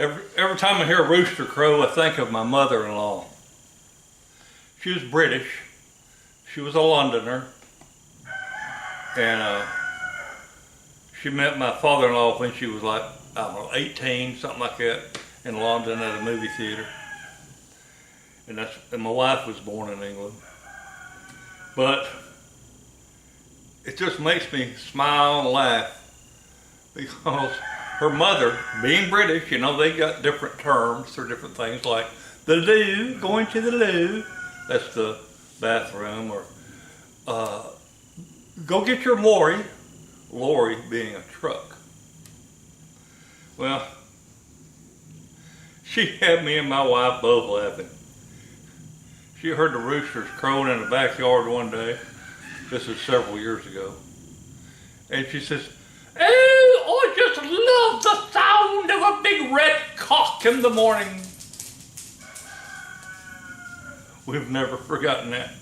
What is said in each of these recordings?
Every time I hear a rooster crow, I think of my mother-in-law. She was British. She was a Londoner. And she met my father-in-law when she was like, I don't know, 18, something like that, in London at a movie theater. And my wife was born in England. But it just makes me smile and laugh because her mother, being British, you know, they got different terms for different things, like the loo, going to the loo, that's the bathroom, or go get your lorry, lorry being a truck. Well, she had me and my wife both laughing. She heard the roosters crowing in the backyard one day. This is several years ago. And she says, "Oh, I just love the sound of a big red cock in the morning." We've never forgotten that.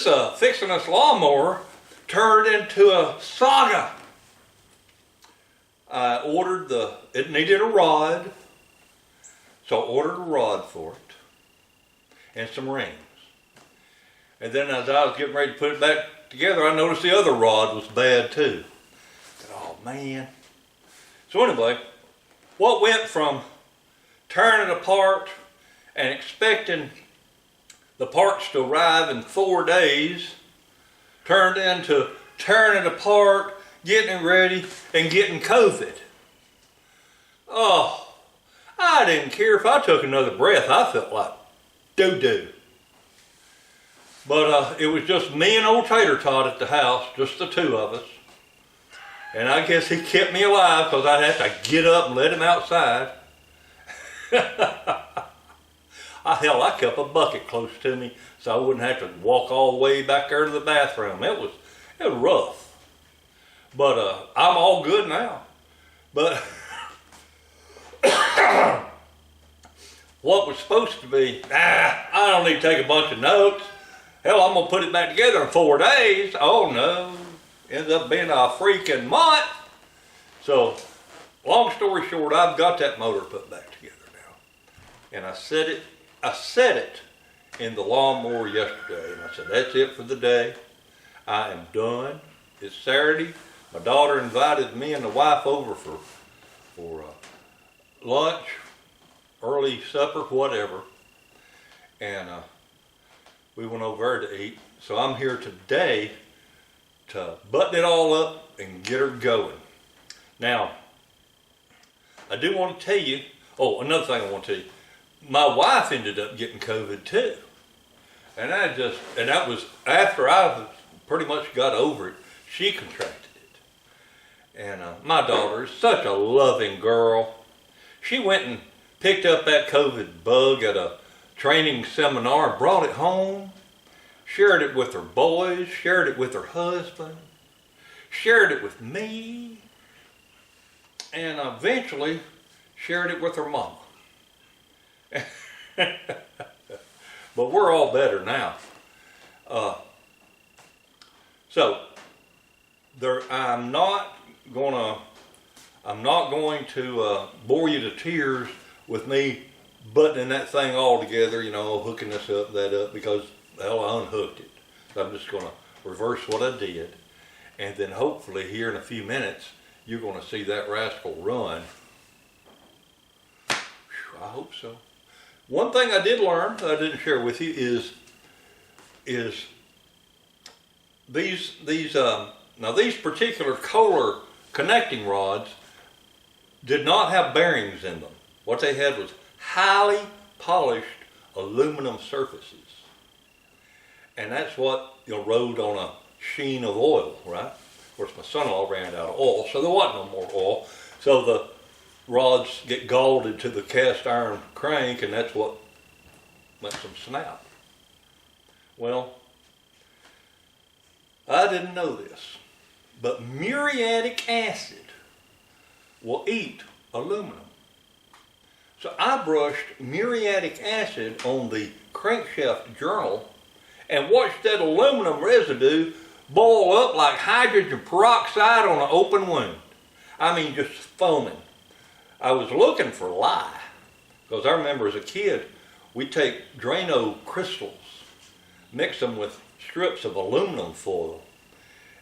this fixing this lawnmower turned into a saga. I ordered it needed a rod, so I ordered a rod for it and some rings. And then as I was getting ready to put it back together, I noticed the other rod was bad too. I said, oh man. So anyway, what went from tearing it apart and expecting the parts to arrive in 4 days turned into tearing it apart, getting it ready, and getting COVID. Oh, I didn't care if I took another breath. I felt like doo-doo. But it was just me and old Tater Tot at the house, just the two of us. And I guess he kept me alive because I'd have to get up and let him outside. Hell, I kept a bucket close to me so I wouldn't have to walk all the way back there to the bathroom. It was rough. But I'm all good now. But what was supposed to be, I don't need to take a bunch of notes. Hell, I'm going to put it back together in 4 days. Oh no, ends up being a freaking month. So, long story short, I've got that motor put back together now. And I set it in the lawnmower yesterday. And I said, that's it for the day. I am done. It's Saturday. My daughter invited me and the wife over for lunch, early supper, whatever. And we went over there to eat. So I'm here today to button it all up and get her going. Now, I do want to tell you, another thing I want to tell you. My wife ended up getting COVID too. And that was after I pretty much got over it. She contracted it. And my daughter is such a loving girl. She went and picked up that COVID bug at a training seminar and brought it home, shared it with her boys, shared it with her husband, shared it with me, and eventually shared it with her mama. But we're all better now. So I'm not going to bore you to tears with me buttoning that thing all together, hooking this up, that up, because hell, I unhooked it. So I'm just going to reverse what I did, and then hopefully here in a few minutes you're going to see that rascal run. Whew, I hope so. One thing I did learn that I didn't share with you is these particular Kohler connecting rods did not have bearings in them. What they had was highly polished aluminum surfaces. And that's what rode on a sheen of oil, right? Of course, my son-in-law ran out of oil, so there wasn't no more oil. So the rods get galled to the cast iron crank, and that's what makes them snap. Well, I didn't know this, but muriatic acid will eat aluminum. So I brushed muriatic acid on the crankshaft journal and watched that aluminum residue boil up like hydrogen peroxide on an open wound. I mean, just foaming. I was looking for lye, because I remember as a kid, we'd take Drano crystals, mix them with strips of aluminum foil,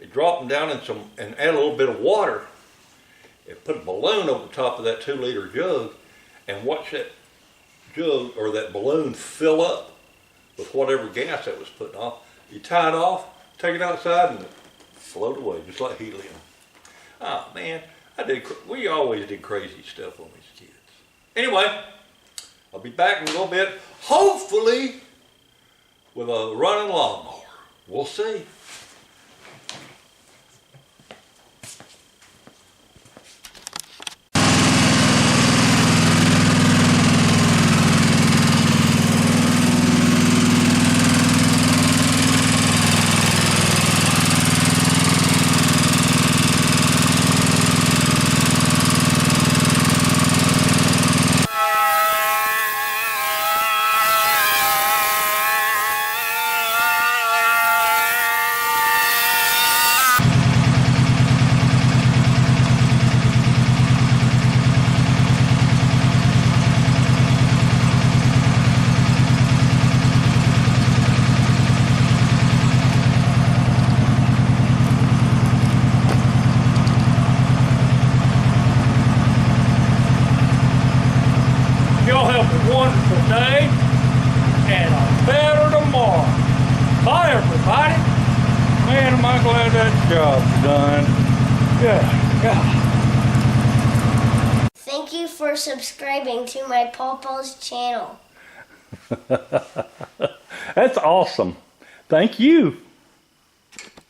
and drop them down and add a little bit of water, and put a balloon over the top of that 2-liter jug, and watch that jug or that balloon fill up with whatever gas that was putting off. You tie it off, take it outside, and it float away just like helium. Oh man, we always did crazy stuff when we was kids. Anyway, I'll be back in a little bit, hopefully with a running lawnmower. We'll see. a wonderful day and a better tomorrow. Bye, everybody. Man, am I glad that job's done. Yeah. Thank you for subscribing to my PawPaw's channel. That's awesome. Thank you.